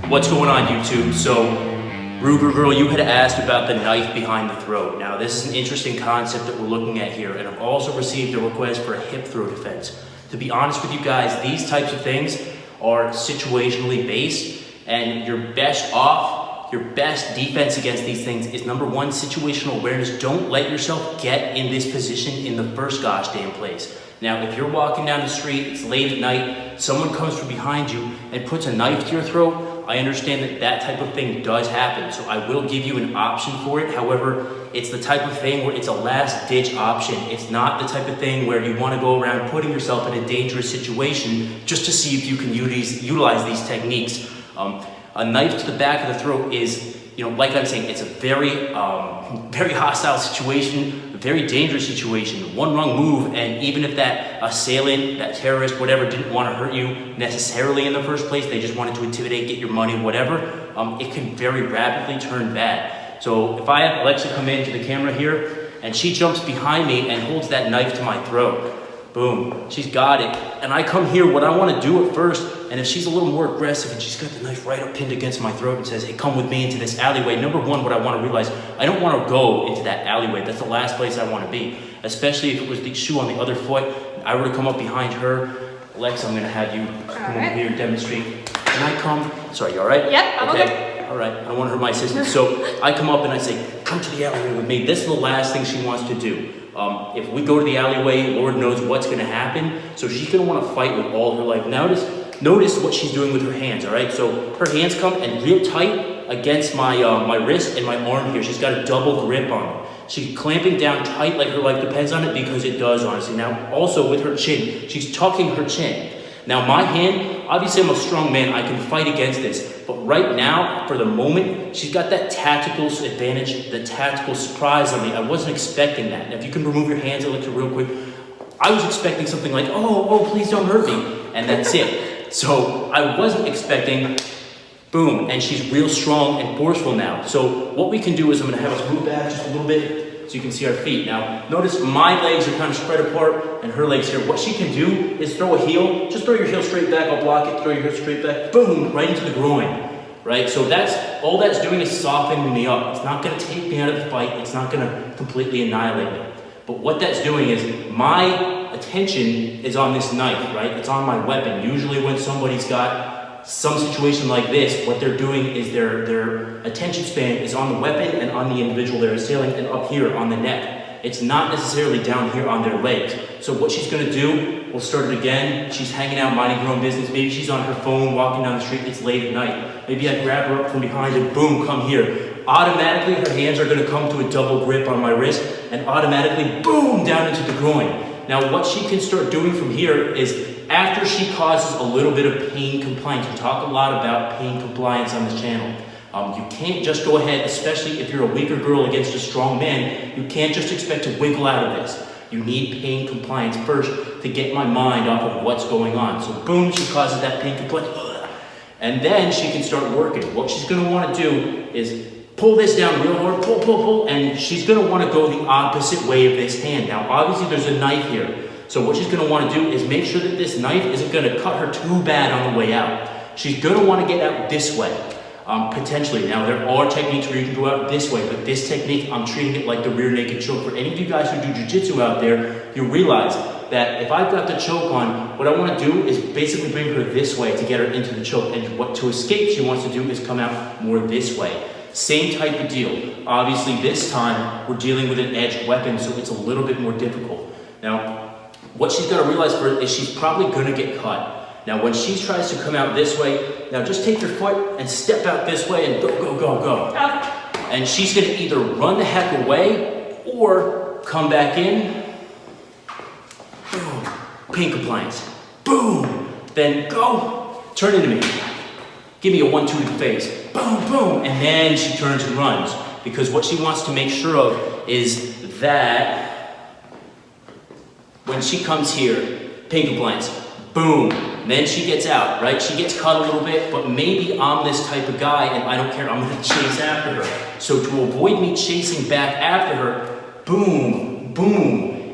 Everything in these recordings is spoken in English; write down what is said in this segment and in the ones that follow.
What's going on, YouTube? So, RugerGirl, you had asked about the knife behind the throat. Now, this is an interesting concept that we're looking at here, and I've also received a request for a hip throw defense. To be honest with you guys, these types of things are situationally based, and your best defense against these things is number one, situational awareness. Don't let yourself get in this position in the first gosh damn place. Now, if you're walking down the street, it's late at night, someone comes from behind you and puts a knife to your throat, I understand that that type of thing does happen, so I will give you an option for it. However, it's the type of thing where it's a last-ditch option. It's not the type of thing where you want to go around putting yourself in a dangerous situation just to see if you can utilize these techniques. A knife to the back of the throat is, like I'm saying, it's a very hostile situation, a very dangerous situation. One wrong move, and even if that assailant, that terrorist, whatever, didn't want to hurt you necessarily in the first place, they just wanted to intimidate, get your money, whatever, it can very rapidly turn bad. So if I have Alexa come into the camera here, and she jumps behind me and holds that knife to my throat, boom, she's got it. And I come here, what I want to do at first, and if she's a little more aggressive and she's got the knife right up pinned against my throat and says, hey, come with me into this alleyway, number one, what I want to realize, I don't want to go into that alleyway. That's the last place I want to be, especially if it was the shoe on the other foot. I were to come up behind her. Alexa, I'm going to have you come over here and demonstrate. Can I come? Sorry, you all right? Yep, I'm okay. All right, I don't want to hurt my assistant. So I come up and I say, come to the alleyway with me. This is the last thing she wants to do. If we go to the alleyway, Lord knows what's going to happen. So she's going to want to fight with all her life. Notice what she's doing with her hands, all right? So her hands come and real tight against my wrist and my arm here. She's got a double grip on it. She's clamping down tight like her life depends on it, because it does, honestly. Now, also with her chin, she's tucking her chin. Now, my hand, obviously I'm a strong man, I can fight against this. But right now, for the moment, she's got that tactical advantage, the tactical surprise on me. I wasn't expecting that. Now, if you can remove your hands, Alexa, real quick. I was expecting something like, oh, please don't hurt me. And that's it. So I wasn't expecting, boom, and she's real strong and forceful now. So what we can do is I'm gonna have us move back just a little bit so you can see our feet. Now, notice my legs are kind of spread apart and her legs here. What she can do is throw a heel, just throw your heel straight back, I'll block it, throw your heel straight back, boom, right into the groin, right? So all that's doing is softening me up. It's not gonna take me out of the fight, it's not gonna completely annihilate me. But what that's doing is my attention is on this knife, right? It's on my weapon. Usually when somebody's got some situation like this, what they're doing is their attention span is on the weapon and on the individual they're assailing and up here on the neck. It's not necessarily down here on their legs. So what she's gonna do, we'll start it again. She's hanging out, minding her own business. Maybe she's on her phone, walking down the street, it's late at night. Maybe I grab her up from behind and boom, come here. Automatically, her hands are gonna come to a double grip on my wrist and automatically, boom, down into the groin. Now, what she can start doing from here is, after she causes a little bit of pain compliance, we talk a lot about pain compliance on this channel. You can't just go ahead, especially if you're a weaker girl against a strong man, you can't just expect to wiggle out of this. You need pain compliance first to get my mind off of what's going on. So boom, she causes that pain compliance, and then she can start working. What she's gonna wanna do is pull this down real hard, pull, and she's gonna wanna go the opposite way of this hand. Now, obviously there's a knife here. So what she's gonna wanna do is make sure that this knife isn't gonna cut her too bad on the way out. She's gonna wanna get out this way, potentially. Now, there are techniques where you can go out this way, but this technique, I'm treating it like the rear naked choke. For any of you guys who do jiu-jitsu out there, you realize that if I've got the choke on, what I wanna do is basically bring her this way to get her into the choke. And what to escape she wants to do is come out more this way. Same type of deal. Obviously, this time, we're dealing with an edged weapon, so it's a little bit more difficult. Now, what she's got to realize first is she's probably going to get cut. Now, when she tries to come out this way, now just take your foot and step out this way and go. And she's going to either run the heck away or come back in. Boom. Pain compliance. Boom. Then go. Turn into me. Give me a 1-2 to the face. Boom. And then she turns and runs. Because what she wants to make sure of is that when she comes here, pain compliance, boom, then she gets out, right? She gets cut a little bit, but maybe I'm this type of guy and I don't care, I'm gonna chase after her. So to avoid me chasing back after her, boom.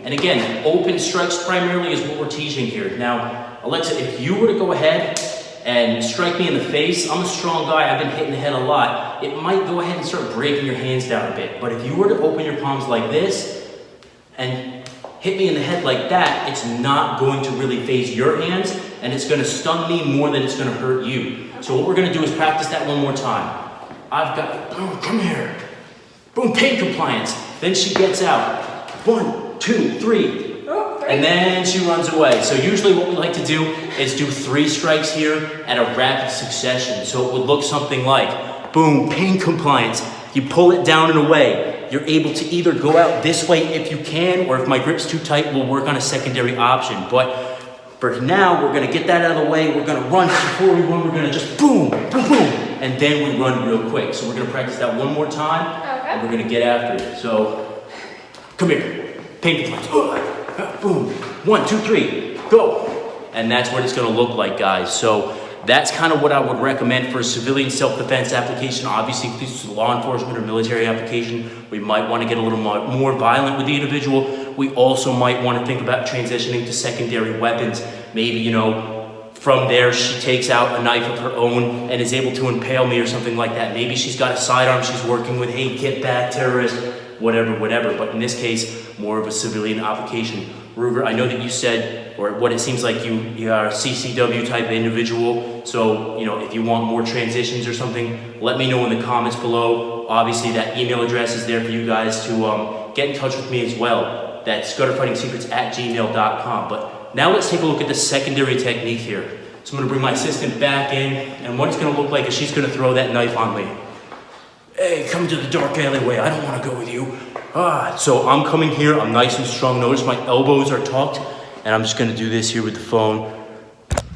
And again, open strikes primarily is what we're teaching here. Now, Alexa, if you were to go ahead and strike me in the face, I'm a strong guy, I've been hit in the head a lot, it might go ahead and start breaking your hands down a bit. But if you were to open your palms like this and hit me in the head like that, it's not going to really phase your hands, and it's gonna stun me more than it's gonna hurt you. So what we're gonna do is practice that one more time. I've got, oh, come here. Boom, pain compliance. Then she gets out. 1, 2, 3. And then she runs away. So usually what we like to do is do 3 strikes here at a rapid succession. So it would look something like, boom, pain compliance. You pull it down and away. You're able to either go out this way if you can, or if my grip's too tight, we'll work on a secondary option. But for now, we're gonna get that out of the way. We're gonna run. Before we run, we're gonna just boom, boom, boom. And then we run real quick. So we're gonna practice that one more time, and we're gonna get after it. So, come here, pain compliance. Boom, 1, 2, 3, go. And that's what it's gonna look like, guys. So that's kind of what I would recommend for a civilian self-defense application. Obviously, if this is a law enforcement or military application, we might want to get a little more violent with the individual. We also might want to think about transitioning to secondary weapons. Maybe, you know, from there she takes out a knife of her own and is able to impale me or something like that. Maybe she's got a sidearm she's working with. Hey, get back, terrorist. Whatever. But in this case, more of a civilian application. Ruger, I know that you said, or what it seems like you are a CCW type of individual. So, you know, if you want more transitions or something, let me know in the comments below. Obviously, that email address is there for you guys to get in touch with me as well. That's gutterfightingsecrets@gmail.com. But now let's take a look at the secondary technique here. So I'm gonna bring my assistant back in, and what it's gonna look like is she's gonna throw that knife on me. Hey, come to the dark alleyway. I don't want to go with you. So I'm coming here. I'm nice and strong. Notice my elbows are tucked. And I'm just going to do this here with the phone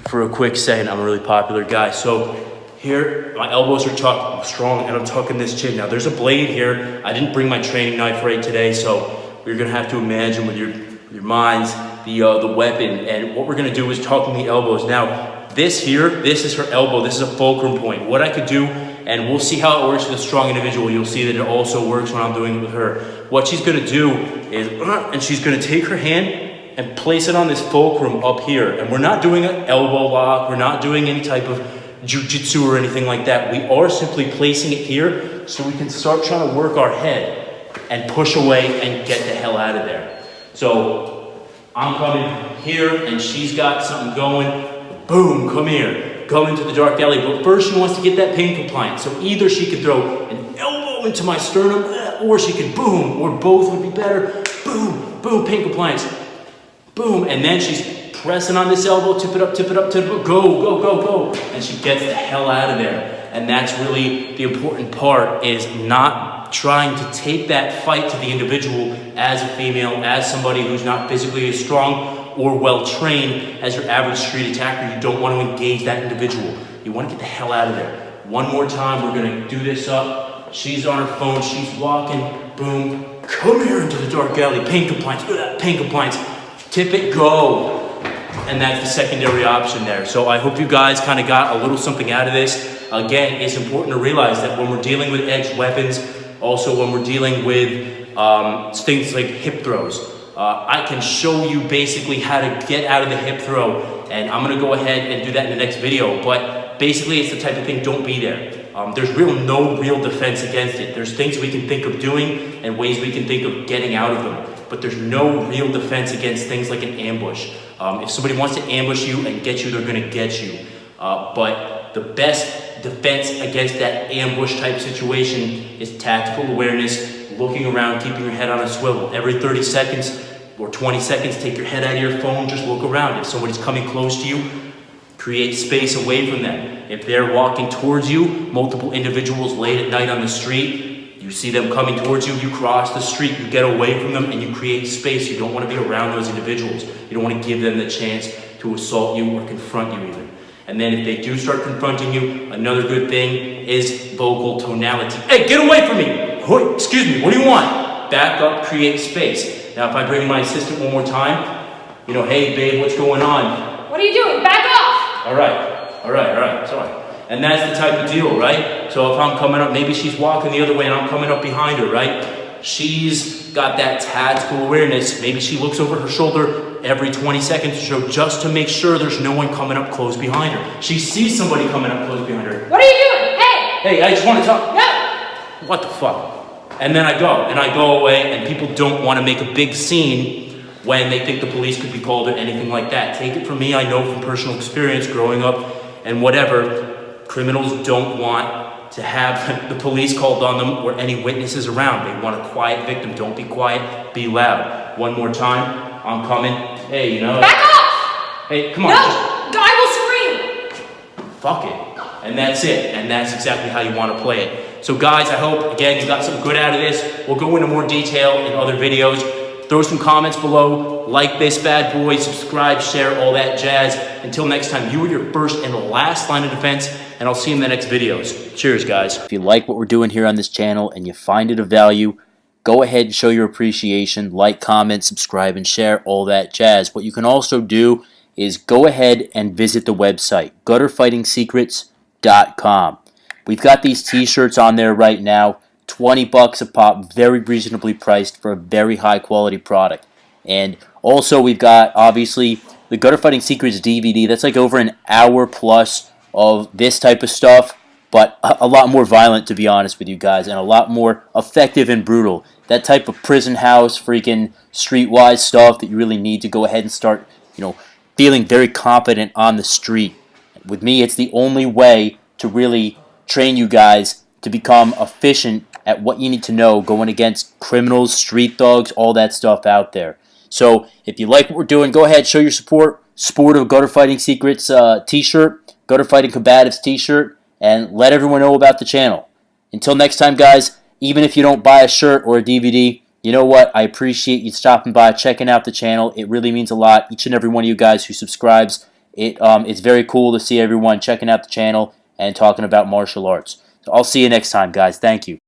for a quick second. I'm a really popular guy. So here, my elbows are tucked. I'm strong, and I'm tucking this chin. Now, there's a blade here. I didn't bring my training knife right today, so you're going to have to imagine with your minds the weapon. And what we're going to do is tucking the elbows. Now, this here, this is her elbow. This is a fulcrum point. What I could do, and we'll see how it works with a strong individual. You'll see that it also works when I'm doing it with her. What she's gonna do is, and she's gonna take her hand and place it on this fulcrum up here. And we're not doing an elbow lock. We're not doing any type of jujitsu or anything like that. We are simply placing it here so we can start trying to work our head and push away and get the hell out of there. So I'm coming here and she's got something going. Boom, come here. Go into the dark alley, but first she wants to get that pain compliance. So either she could throw an elbow into my sternum, or she could boom, or both would be better. Boom, boom, pain compliance. Boom, and then she's pressing on this elbow, tip it up, go. And she gets the hell out of there. And that's really the important part, is not trying to take that fight to the individual as a female, as somebody who's not physically as strong or well-trained as your average street attacker. You don't want to engage that individual. You want to get the hell out of there. One more time, we're gonna do this up. She's on her phone, she's walking, boom. Come here into the dark alley, pain compliance, tip it, go. And that's the secondary option there. So I hope you guys kind of got a little something out of this. Again, it's important to realize that when we're dealing with edged weapons, also when we're dealing with things like hip throws, I can show you basically how to get out of the hip throw, and I'm gonna go ahead and do that in the next video. But basically, it's the type of thing, don't be there. There's no real defense against it. There's things we can think of doing and ways we can think of getting out of them, but there's no real defense against things like an ambush. If somebody wants to ambush you and get you, they're gonna get you. But the best defense against that ambush type situation is tactical awareness, looking around, keeping your head on a swivel. Every 30 seconds or 20 seconds, take your head out of your phone, just look around. If somebody's coming close to you, create space away from them. If they're walking towards you, multiple individuals late at night on the street, you see them coming towards you, you cross the street, you get away from them, and you create space. You don't want to be around those individuals. You don't want to give them the chance to assault you or confront you even. And then if they do start confronting you, another good thing is vocal tonality. Hey, get away from me! Excuse me, what do you want? Back up, create space. Now, if I bring my assistant one more time, you know, hey, babe, what's going on? What are you doing? Back off! All right, sorry. And that's the type of deal, right? So if I'm coming up, maybe she's walking the other way and I'm coming up behind her, right? She's got that tactical awareness. Maybe she looks over her shoulder every 20 seconds or so just to make sure there's no one coming up close behind her. She sees somebody coming up close behind her. What are you doing? Hey! Hey, I just want to talk. No! What the fuck? And then I go away, and people don't want to make a big scene when they think the police could be called or anything like that. Take it from me, I know from personal experience growing up and whatever, criminals don't want to have the police called on them or any witnesses around. They want a quiet victim. Don't be quiet, be loud. One more time, I'm coming. Hey, you know. Back off! Hey, come on. No! I will scream! Fuck it. And that's it. And that's exactly how you want to play it. So guys, I hope, again, you got some good out of this. We'll go into more detail in other videos. Throw some comments below. Like this bad boy. Subscribe, share, all that jazz. Until next time, you are your first and last line of defense. And I'll see you in the next videos. Cheers, guys. If you like what we're doing here on this channel and you find it of value, go ahead and show your appreciation. Like, comment, subscribe, and share, all that jazz. What you can also do is go ahead and visit the website, gutterfightingsecrets.com. We've got these t-shirts on there right now, 20 bucks a pop, very reasonably priced for a very high quality product. And also we've got, obviously, the Gutter Fighting Secrets DVD. That's like over an hour plus of this type of stuff, but a lot more violent, to be honest with you guys, and a lot more effective and brutal. That type of prison house, freaking streetwise stuff that you really need to go ahead and start, feeling very confident on the street. With me, it's the only way to really train you guys to become efficient at what you need to know going against criminals, street thugs, all that stuff out there. So if you like what we're doing, go ahead, show your support. Sport of Gutter Fighting Secrets t-shirt, Gutter Fighting Combatives t-shirt, and let everyone know about the channel. Until next time, guys, even if you don't buy a shirt or a DVD, you know what? I appreciate you stopping by, checking out the channel. It really means a lot. Each and every one of you guys who subscribes, it's very cool to see everyone checking out the channel and talking about martial arts. So I'll see you next time, guys. Thank you.